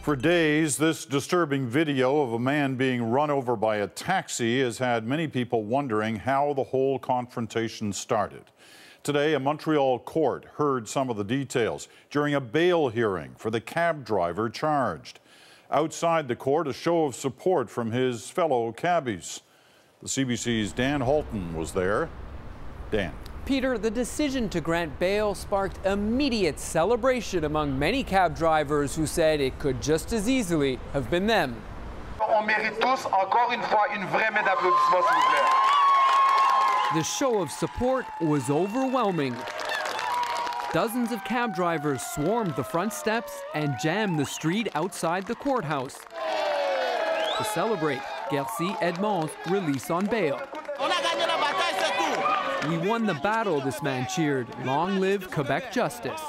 For days, this disturbing video of a man being run over by a taxi has had many people wondering how the whole confrontation started. Today, a Montreal court heard some of the details during a bail hearing for the cab driver charged. Outside the court, a show of support from his fellow cabbies. The CBC's Dan Halton was there. Dan. Peter, the decision to grant bail sparked immediate celebration among many cab drivers who said it could just as easily have been them. On mérite tous, encore une fois, une vraie main d'applaudissement, s'il vous plaît. The show of support was overwhelming. Dozens of cab drivers swarmed the front steps and jammed the street outside the courthouse to celebrate Garcia Edmond's release on bail. We won the battle, this man cheered. Long live Quebec justice.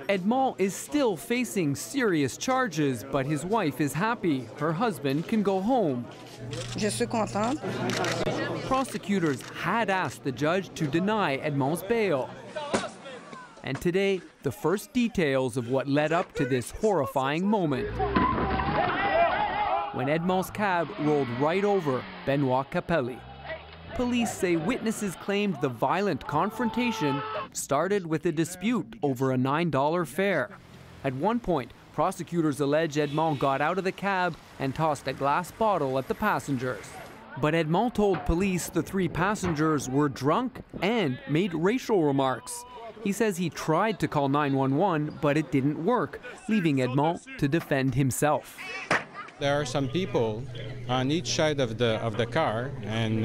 Edmond is still facing serious charges, but his wife is happy. Her husband can go home. Je suis contente. Prosecutors had asked the judge to deny Edmond's bail. And today, the first details of what led up to this horrifying moment. When Edmond's cab rolled right over Benoit Capelli. Police say witnesses claimed the violent confrontation started with a dispute over a $9 fare. At one point, prosecutors allege Edmond got out of the cab and tossed a glass bottle at the passengers. But Edmond told police the three passengers were drunk and made racial remarks. He says he tried to call 911, but it didn't work, leaving Edmond to defend himself. There are some people on each side of the car, and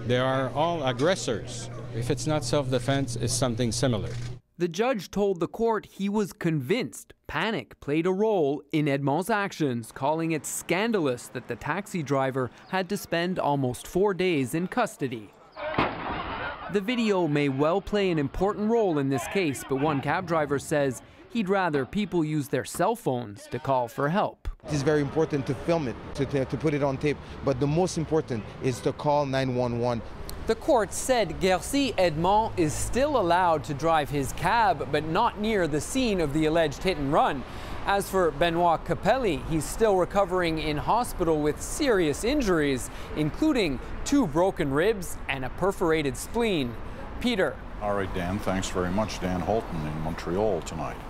they are all aggressors. If it's not self-defense, it's something similar. The judge told the court he was convinced panic played a role in Edmond's actions, calling it scandalous that the taxi driver had to spend almost 4 days in custody. The video may well play an important role in this case, but one cab driver says he'd rather people use their cell phones to call for help. It is very important to film it, to put it on tape, but the most important is to call 911. The court said Garcia Edmond is still allowed to drive his cab, but not near the scene of the alleged hit and run. As for Benoit Capelli, he's still recovering in hospital with serious injuries, including 2 broken ribs and a perforated spleen. Peter. All right, Dan, thanks very much. Dan Halton in Montreal tonight.